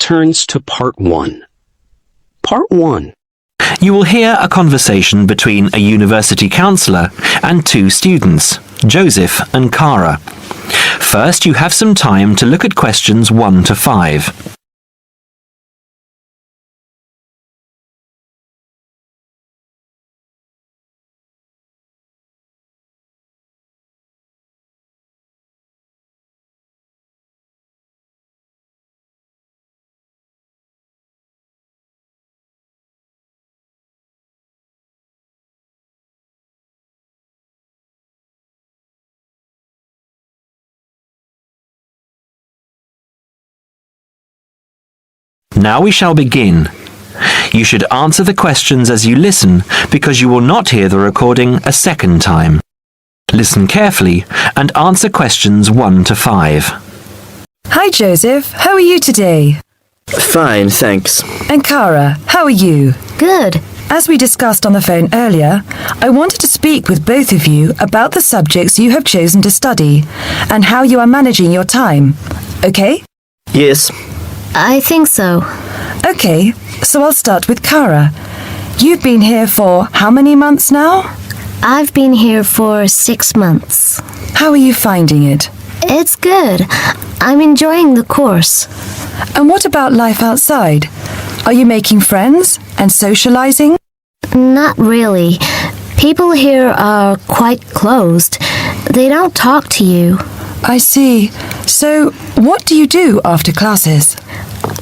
turns to Part 1. Part 1. You will hear a conversation between a university counsellor and two students, Joseph and Cara. First, you have some time to look at questions 1 to 5. Now we shall begin. You should answer the questions as you listen because you will not hear the recording a second time. Listen carefully and answer questions 1 to 5. Hi Joseph, how are you today? Fine, thanks. And Cara, how are you? Good. As we discussed on the phone earlier, I wanted to speak with both of you about the subjects you have chosen to study and how you are managing your time. Okay? Yes. I think so. Okay, so I'll start with Cara. You've been here for how many months now? I've been here for 6 months. How are you finding it? It's good. I'm enjoying the course. And what about life outside? Are you making friends and socializing? Not really. People here are quite closed. They don't talk to you. I see. So, what do you do after classes?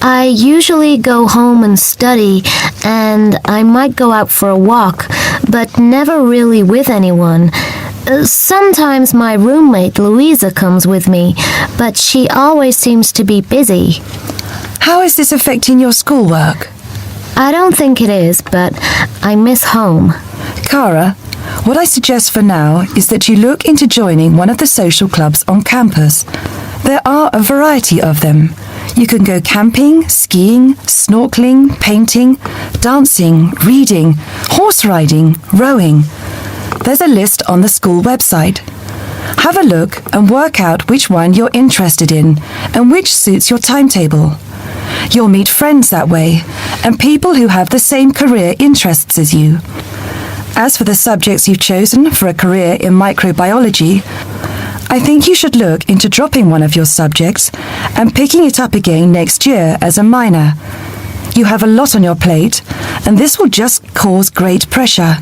I usually go home and study, and I might go out for a walk, but never really with anyone. Sometimes my roommate Louisa comes with me, but she always seems to be busy. How is this affecting your schoolwork? I don't think it is, but I miss home. Cara, what I suggest for now is that you look into joining one of the social clubs on campus. There are a variety of them. You can go camping, skiing, snorkeling, painting, dancing, reading, horse riding, rowing. There's a list on the school website. Have a look and work out which one you're interested in and which suits your timetable. You'll meet friends that way and people who have the same career interests as you. As for the subjects you've chosen for a career in microbiology, I think you should look into dropping one of your subjects and picking it up again next year as a minor. You have a lot on your plate, and this will just cause great pressure.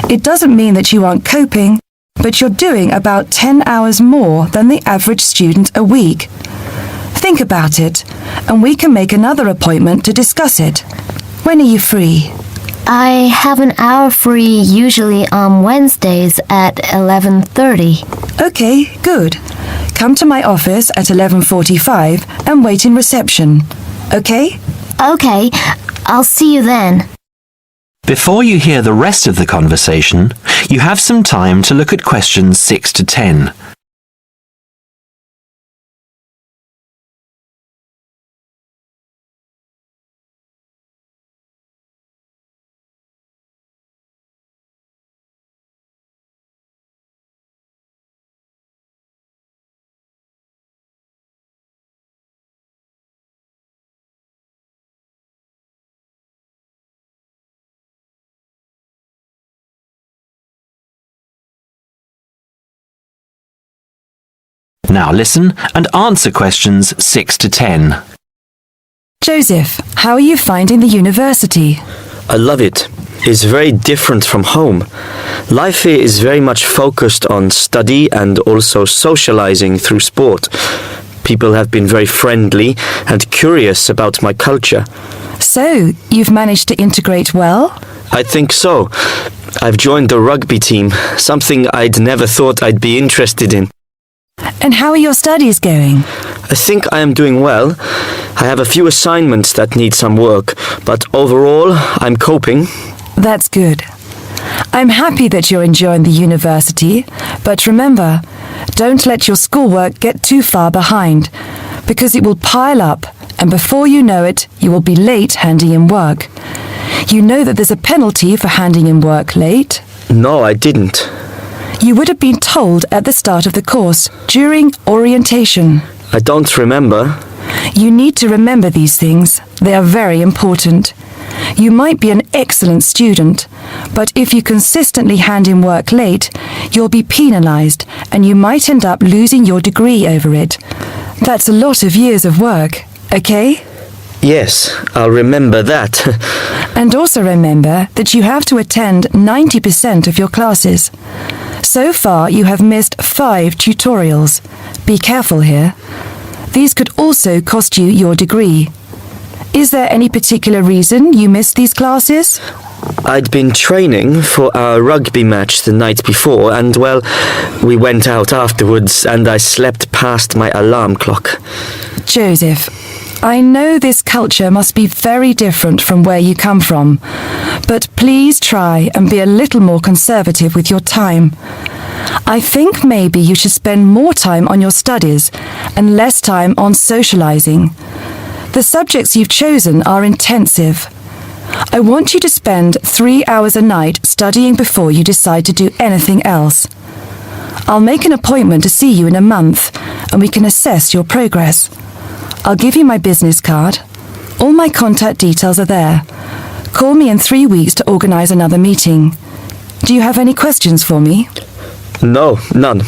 It doesn't mean that you aren't coping, but you're doing about 10 hours more than the average student a week. Think about it, and we can make another appointment to discuss it. When are you free? I have an hour free usually on Wednesdays at 11:30. Okay, good. Come to my office at 11:45 and wait in reception. Okay? Okay, I'll see you then. Before you hear the rest of the conversation, you have some time to look at questions 6 to 10. Now listen and answer questions 6 to 10. Joseph, how are you finding the university? I love it. It's very different from home. Life here is very much focused on study and also socializing through sport. People have been very friendly and curious about my culture. So, you've managed to integrate well? I think so. I've joined the rugby team, something I'd never thought I'd be interested in. And how are your studies going? I think I am doing well. I have a few assignments that need some work, but overall, I'm coping. That's good. I'm happy that you're enjoying the university, but remember, don't let your schoolwork get too far behind, because it will pile up, and before you know it, you will be late handing in work. You know that there's a penalty for handing in work late? No, I didn't. You would have been told at the start of the course, during orientation. I don't remember. You need to remember these things. They are very important. You might be an excellent student, but if you consistently hand in work late, you'll be penalized and you might end up losing your degree over it. That's a lot of years of work, okay? Yes, I'll remember that. And also remember that you have to attend 90% of your classes. So far, you have missed 5 tutorials. Be careful here. These could also cost you your degree. Is there any particular reason you missed these classes? I'd been training for our rugby match the night before and, well, we went out afterwards and I slept past my alarm clock. Joseph, I know this culture must be very different from where you come from, but please try and be a little more conservative with your time. I think maybe you should spend more time on your studies and less time on socializing. The subjects you've chosen are intensive. I want you to spend 3 hours a night studying before you decide to do anything else. I'll make an appointment to see you in a month and we can assess your progress. I'll give you my business card. All my contact details are there. Call me in 3 weeks to organize another meeting. Do you have any questions for me? No, none.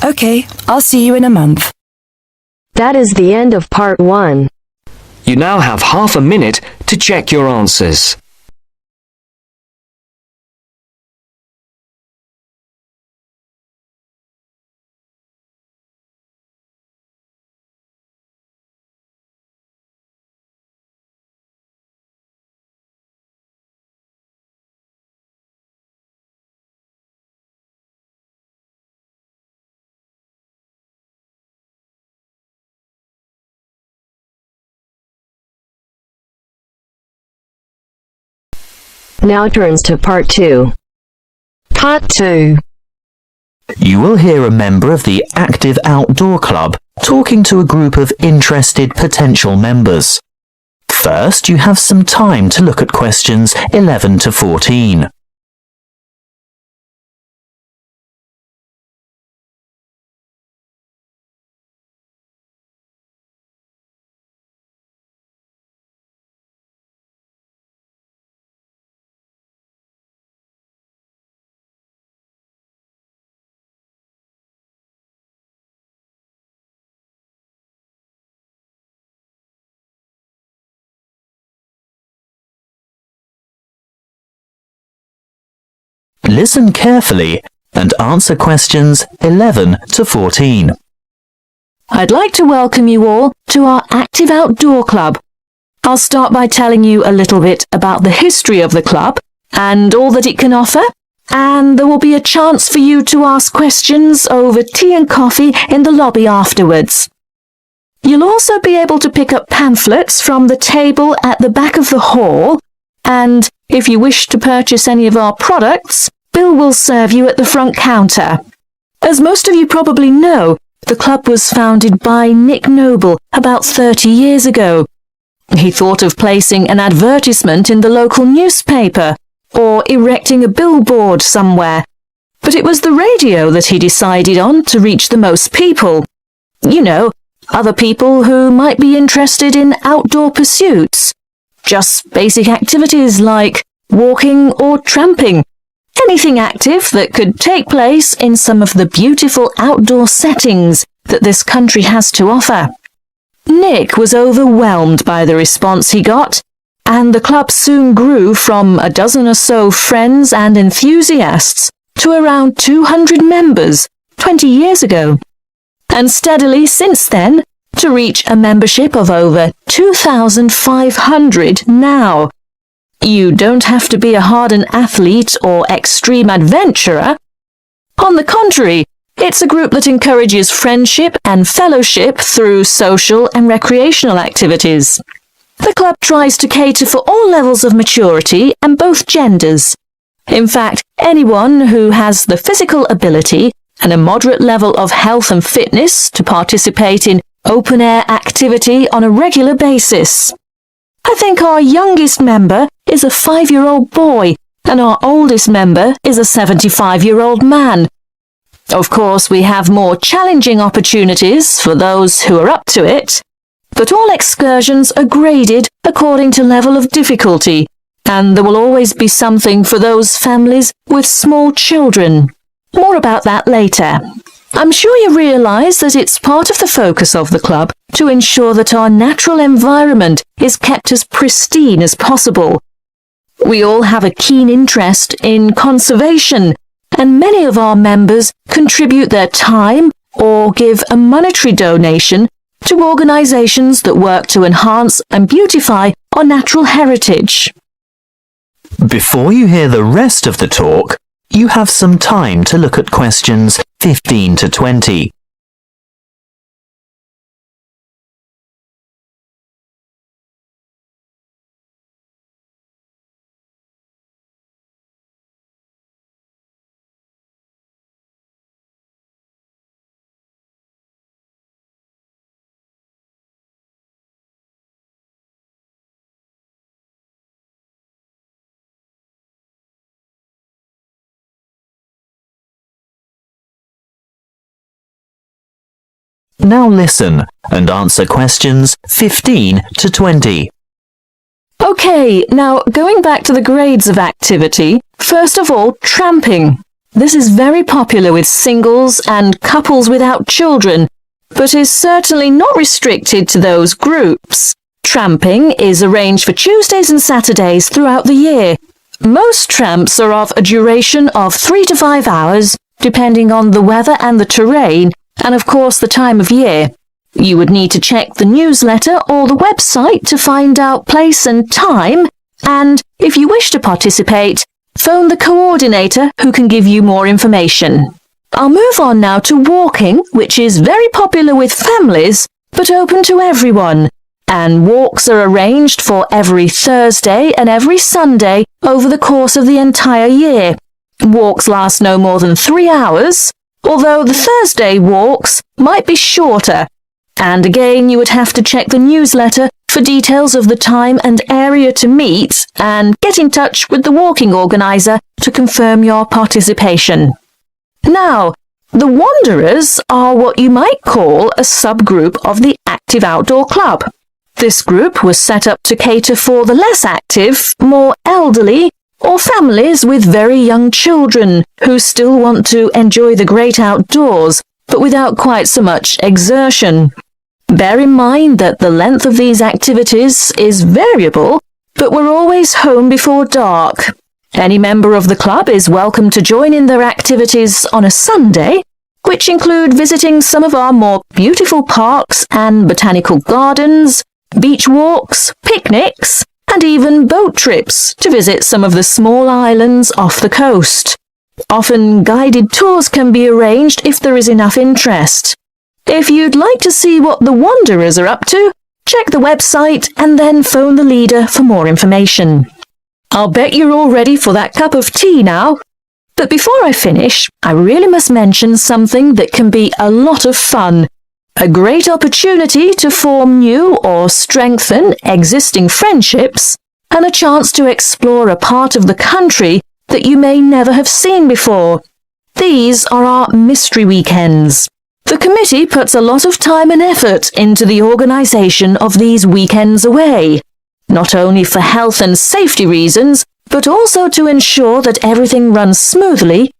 Okay, I'll see you in a month. That is the end of part 1. You now have half a minute to check your answers. Now turns to part 2. Part 2. You will hear a member of the Active Outdoor Club talking to a group of interested potential members. First, you have some time to look at questions 11 to 14. Listen carefully and answer questions 11 to 14. I'd like to welcome you all to our Active Outdoor Club. I'll start by telling you a little bit about the history of the club and all that it can offer, and there will be a chance for you to ask questions over tea and coffee in the lobby afterwards. You'll also be able to pick up pamphlets from the table at the back of the hall, and if you wish to purchase any of our products, Bill will serve you at the front counter. As most of you probably know, the club was founded by Nick Noble about 30 years ago. He thought of placing an advertisement in the local newspaper or erecting a billboard somewhere, but it was the radio that he decided on to reach the most people. You know, other people who might be interested in outdoor pursuits. Just basic activities like walking or tramping. Anything active that could take place in some of the beautiful outdoor settings that this country has to offer. Nick was overwhelmed by the response he got, and the club soon grew from a dozen or so friends and enthusiasts to around 200 members 20 years ago, and steadily since then to reach a membership of over 2,500 now. You don't have to be a hardened athlete or extreme adventurer. On the contrary, it's a group that encourages friendship and fellowship through social and recreational activities. The club tries to cater for all levels of maturity and both genders. In fact, anyone who has the physical ability and a moderate level of health and fitness to participate in open-air activity on a regular basis. I think our youngest member is a 5-year-old boy, and our oldest member is a 75-year-old man. Of course, we have more challenging opportunities for those who are up to it, but all excursions are graded according to level of difficulty, and there will always be something for those families with small children. More about that later. I'm sure you realise that it's part of the focus of the club to ensure that our natural environment is kept as pristine as possible. We all have a keen interest in conservation, and many of our members contribute their time or give a monetary donation to organisations that work to enhance and beautify our natural heritage. Before you hear the rest of the talk, you have some time to look at questions 15 to 20. Now listen and answer questions 15 to 20. OK, now going back to the grades of activity, first of all, tramping. This is very popular with singles and couples without children, but is certainly not restricted to those groups. Tramping is arranged for Tuesdays and Saturdays throughout the year. Most tramps are of a duration of 3 to 5 hours, depending on the weather and the terrain, and of course the time of year. You would need to check the newsletter or the website to find out place and time, and if you wish to participate, phone the coordinator who can give you more information. I'll move on now to walking, which is very popular with families, but open to everyone. And walks are arranged for every Thursday and every Sunday over the course of the entire year. Walks last no more than 3 hours, although the Thursday walks might be shorter. And again, you would have to check the newsletter for details of the time and area to meet and get in touch with the walking organiser to confirm your participation. Now, the Wanderers are what you might call a subgroup of the Active Outdoor Club. This group was set up to cater for the less active, more elderly, or families with very young children who still want to enjoy the great outdoors, but without quite so much exertion. Bear in mind that the length of these activities is variable, but we're always home before dark. Any member of the club is welcome to join in their activities on a Sunday, which include visiting some of our more beautiful parks and botanical gardens, beach walks, picnics, and even boat trips to visit some of the small islands off the coast. Often guided tours can be arranged if there is enough interest. If you'd like to see what the Wanderers are up to, check the website and then phone the leader for more information. I'll bet you're all ready for that cup of tea now. But before I finish, I really must mention something that can be a lot of fun. A great opportunity to form new or strengthen existing friendships, and a chance to explore a part of the country that you may never have seen before. These are our mystery weekends. The committee puts a lot of time and effort into the organisation of these weekends away, not only for health and safety reasons, but also to ensure that everything runs smoothly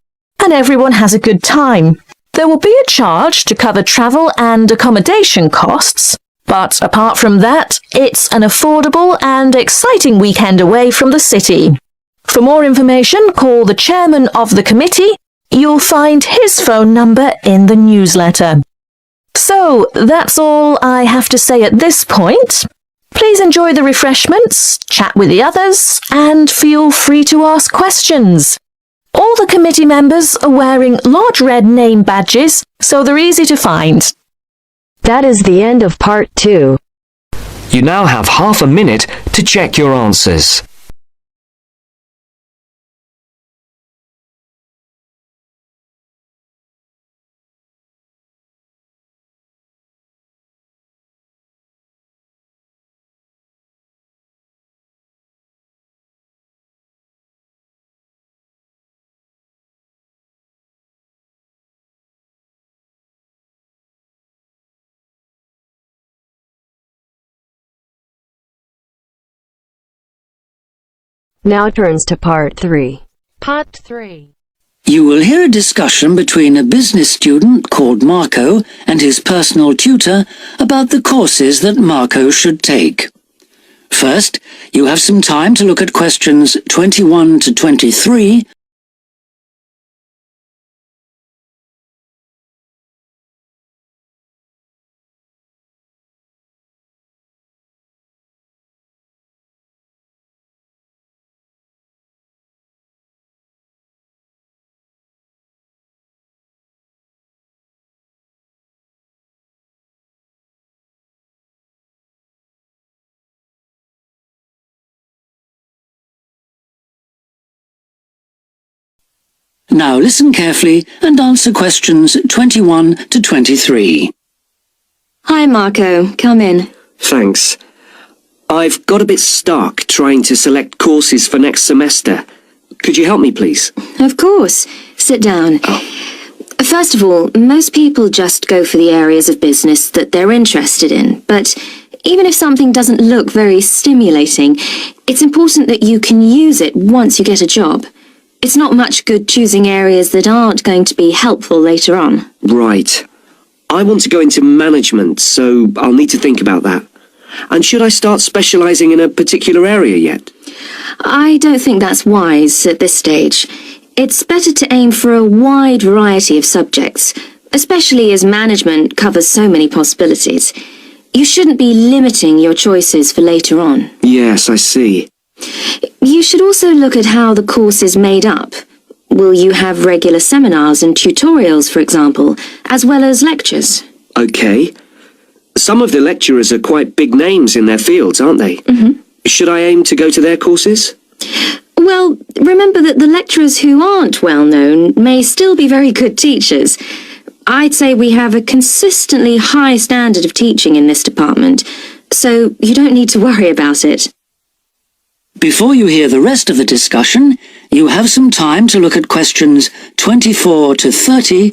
and everyone has a good time. There will be a charge to cover travel and accommodation costs, but apart from that, it's an affordable and exciting weekend away from the city. For more information, call the chairman of the committee. You'll find his phone number in the newsletter. So, that's all I have to say at this point. Please enjoy the refreshments, chat with the others, and feel free to ask questions. All the committee members are wearing large red name badges, so they're easy to find. That is the end of part 2. You now have half a minute to check your answers. Now turns to Part 3. Part 3. You will hear a discussion between a business student called Marco and his personal tutor about the courses that Marco should take. First, you have some time to look at questions 21 to 23. Now listen carefully and answer questions 21 to 23. Hi, Marco. Come in. Thanks. I've got a bit stuck trying to select courses for next semester. Could you help me, please? Of course. Sit down. First of all, most people just go for the areas of business that they're interested in, but even if something doesn't look very stimulating, it's important that you can use it once you get a job. It's not much good choosing areas that aren't going to be helpful later on. Right. I want to go into management, so I'll need to think about that. And should I start specialising in a particular area yet? I don't think that's wise at this stage. It's better to aim for a wide variety of subjects, especially as management covers so many possibilities. You shouldn't be limiting your choices for later on. Yes, I see. You should also look at how the course is made up. Will you have regular seminars and tutorials, for example, as well as lectures? Okay. Some of the lecturers are quite big names in their fields, aren't they? Mm-hmm. Should I aim to go to their courses? Well, remember that the lecturers who aren't well known may still be very good teachers. I'd say we have a consistently high standard of teaching in this department, so you don't need to worry about it. Before you hear the rest of the discussion, you have some time to look at questions 24 to 30.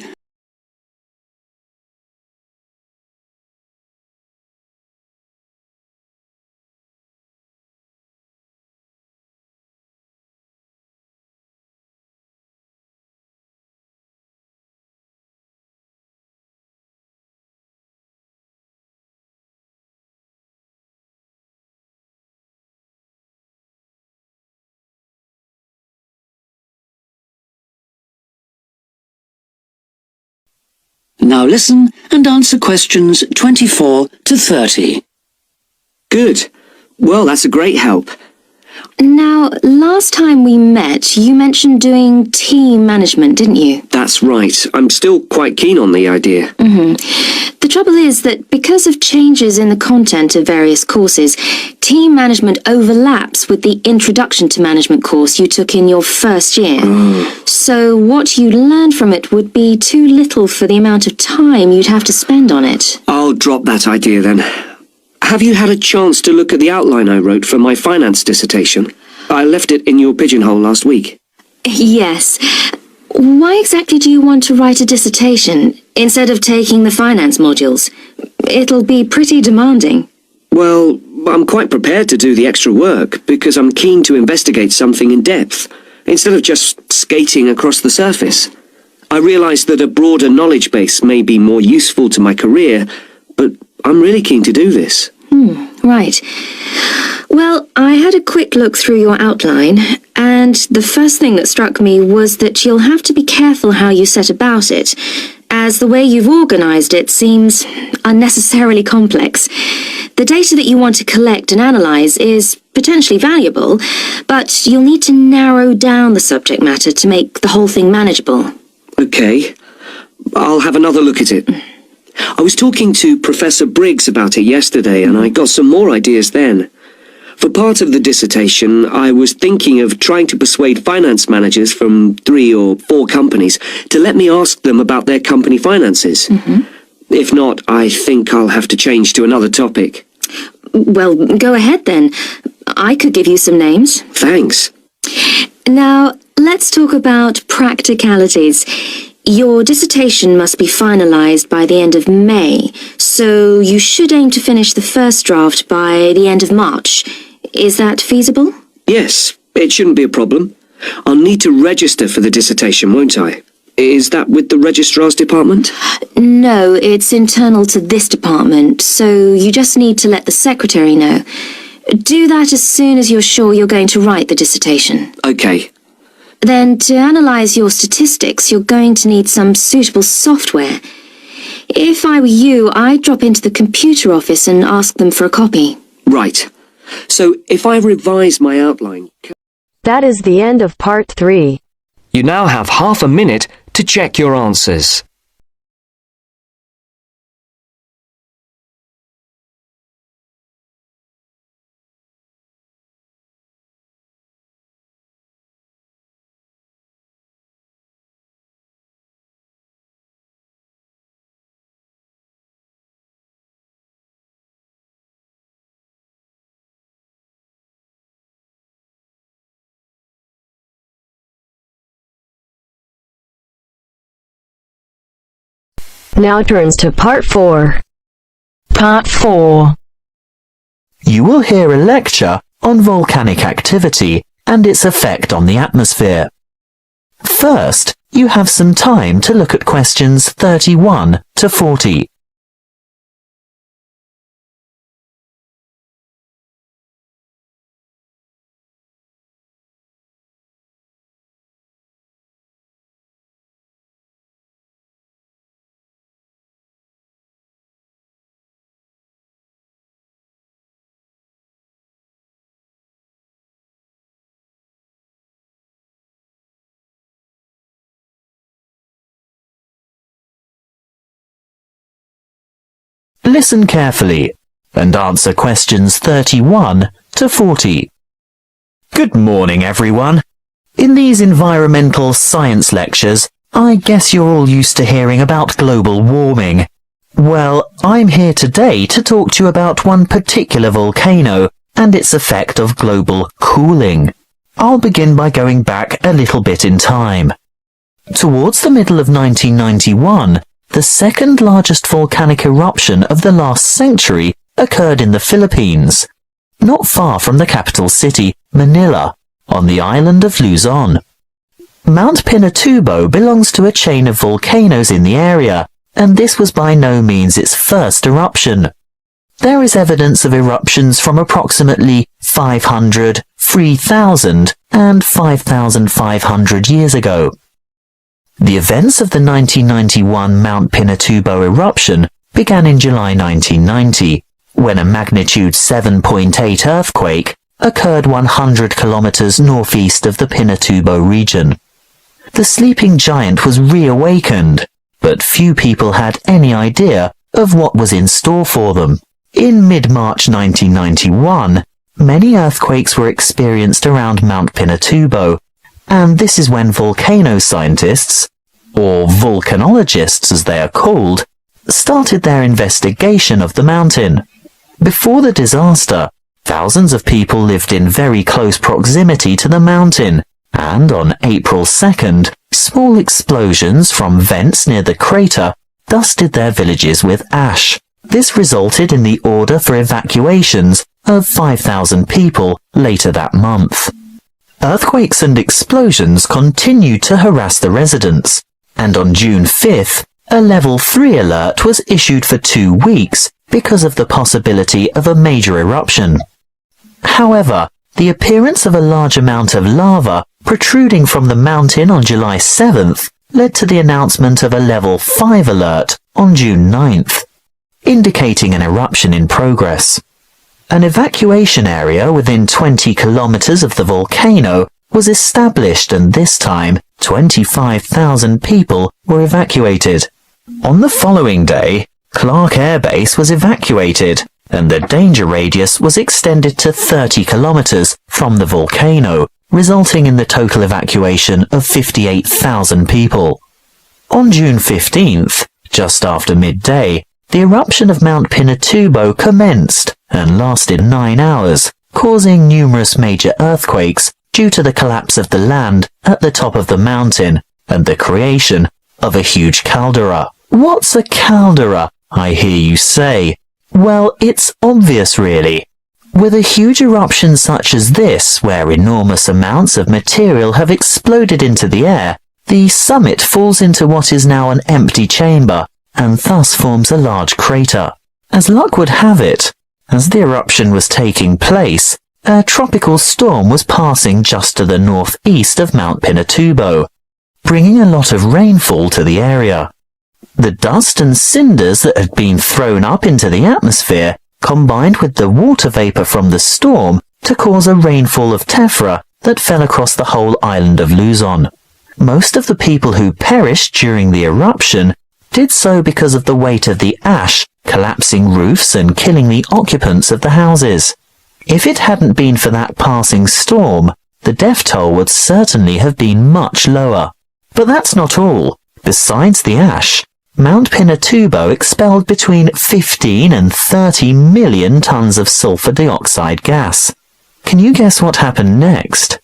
Now listen and answer questions 24 to 30. Good. Well, that's a great help. Now, last time we met, you mentioned doing team management, didn't you? That's right. I'm still quite keen on the idea. Mm-hmm. The trouble is that because of changes in the content of various courses, team management overlaps with the Introduction to Management course you took in your first year. So what you learned from it would be too little for the amount of time you'd have to spend on it. I'll drop that idea then. Have you had a chance to look at the outline I wrote for my finance dissertation? I left it in your pigeonhole last week. Yes. Why exactly do you want to write a dissertation instead of taking the finance modules? It'll be pretty demanding. Well, I'm quite prepared to do the extra work because I'm keen to investigate something in depth, instead of just skating across the surface. I realise that a broader knowledge base may be more useful to my career, but I'm really keen to do this. Right. Well, I had a quick look through your outline, and the first thing that struck me was that you'll have to be careful how you set about it, as the way you've organised it seems unnecessarily complex. The data that you want to collect and analyse is potentially valuable, but you'll need to narrow down the subject matter to make the whole thing manageable. Okay. I'll have another look at it. I was talking to Professor Briggs about it yesterday, and I got some more ideas then. For part of the dissertation, I was thinking of trying to persuade finance managers from 3 or 4 companies to let me ask them about their company finances. If not, I think I'll have to change to another topic. Well, go ahead then. I could give you some names. Thanks. Now, let's talk about practicalities. Your dissertation must be finalised by the end of May, so you should aim to finish the first draft by the end of March. Is that feasible? Yes, It shouldn't be a problem. I'll need to register for the dissertation, won't I? Is that with the registrar's department? No, it's internal to this department, so you just need to let the secretary know. Do that as soon as you're sure you're going to write the dissertation. Okay. Then, to analyse your statistics, you're going to need some suitable software. If I were you, I'd drop into the computer office and ask them for a copy. Right. So, if I revise my outline... That is the end of part 3. You now have half a minute to check your answers. Now turns to part 4. Part 4. You will hear a lecture on volcanic activity and its effect on the atmosphere. First, you have some time to look at questions 31 to 40. Listen carefully and answer questions 31 to 40. Good morning, everyone. In these environmental science lectures, I guess you're all used to hearing about global warming. Well, I'm here today to talk to you about one particular volcano and its effect of global cooling. I'll begin by going back a little bit in time. Towards the middle of 1991, the second largest volcanic eruption of the last century occurred in the Philippines, not far from the capital city, Manila, on the island of Luzon. Mount Pinatubo belongs to a chain of volcanoes in the area, and this was by no means its first eruption. There is evidence of eruptions from approximately 500, 3,000 and 5,500 years ago. The events of the 1991 Mount Pinatubo eruption began in July 1990, when a magnitude 7.8 earthquake occurred 100 kilometers northeast of the Pinatubo region. The sleeping giant was reawakened, but few people had any idea of what was in store for them. In mid-March 1991, many earthquakes were experienced around Mount Pinatubo, and this is when volcano scientists, or volcanologists as they are called, started their investigation of the mountain. Before the disaster, thousands of people lived in very close proximity to the mountain, and on April 2nd, small explosions from vents near the crater dusted their villages with ash. This resulted in the order for evacuations of 5,000 people later that month. Earthquakes and explosions continued to harass the residents, and on June 5th, a level 3 alert was issued for 2 weeks because of the possibility of a major eruption. However, the appearance of a large amount of lava protruding from the mountain on July 7th led to the announcement of a level 5 alert on June 9th, indicating an eruption in progress. An evacuation area within 20 kilometers of the volcano was established, and this time 25,000 people were evacuated. On the following day, Clark Air Base was evacuated, and the danger radius was extended to 30 kilometers from the volcano, resulting in the total evacuation of 58,000 people. On June 15th, just after midday, the eruption of Mount Pinatubo commenced and lasted 9 hours, causing numerous major earthquakes due to the collapse of the land at the top of the mountain and the creation of a huge caldera. What's a caldera, I hear you say? Well, it's obvious really. With a huge eruption such as this, where enormous amounts of material have exploded into the air, the summit falls into what is now an empty chamber, and thus forms a large crater. As luck would have it, as the eruption was taking place, a tropical storm was passing just to the northeast of Mount Pinatubo, bringing a lot of rainfall to the area. The dust and cinders that had been thrown up into the atmosphere combined with the water vapor from the storm to cause a rainfall of tephra that fell across the whole island of Luzon. Most of the people who perished during the eruption did so because of the weight of the ash collapsing roofs and killing the occupants of the houses. If it hadn't been for that passing storm, the death toll would certainly have been much lower. But that's not all. Besides the ash, Mount Pinatubo expelled between 15 and 30 million tons of sulfur dioxide gas. Can you guess what happened next?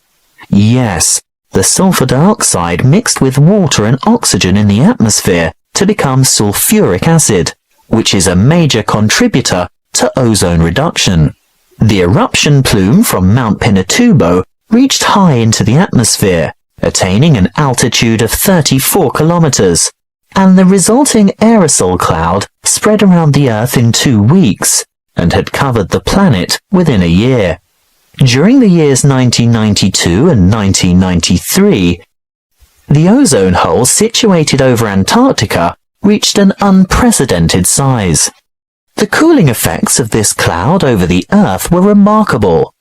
Yes, the sulfur dioxide mixed with water and oxygen in the atmosphere to become sulfuric acid, which is a major contributor to ozone reduction. The eruption plume from Mount Pinatubo reached high into the atmosphere, attaining an altitude of 34 kilometers, and the resulting aerosol cloud spread around the Earth in 2 weeks and had covered the planet within a year. During the years 1992 and 1993, the ozone hole situated over Antarctica reached an unprecedented size. The cooling effects of this cloud over the Earth were remarkable.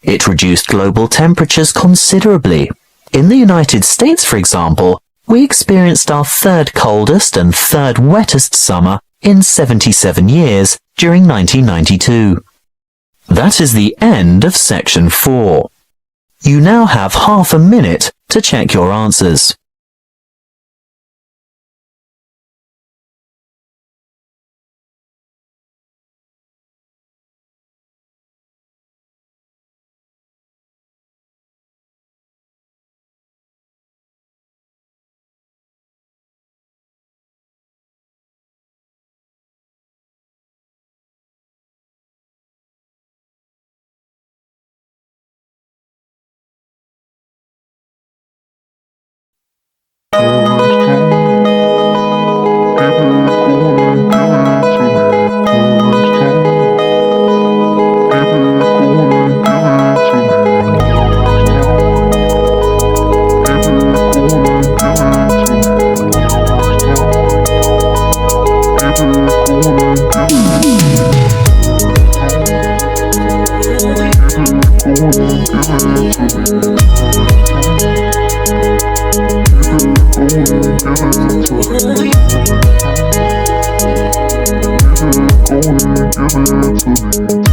It reduced global temperatures considerably. In the United States, for example, we experienced our third coldest and third wettest summer in 77 years during 1992. That is the end of section 4. You now have half a minute to check your answers. Give it to me.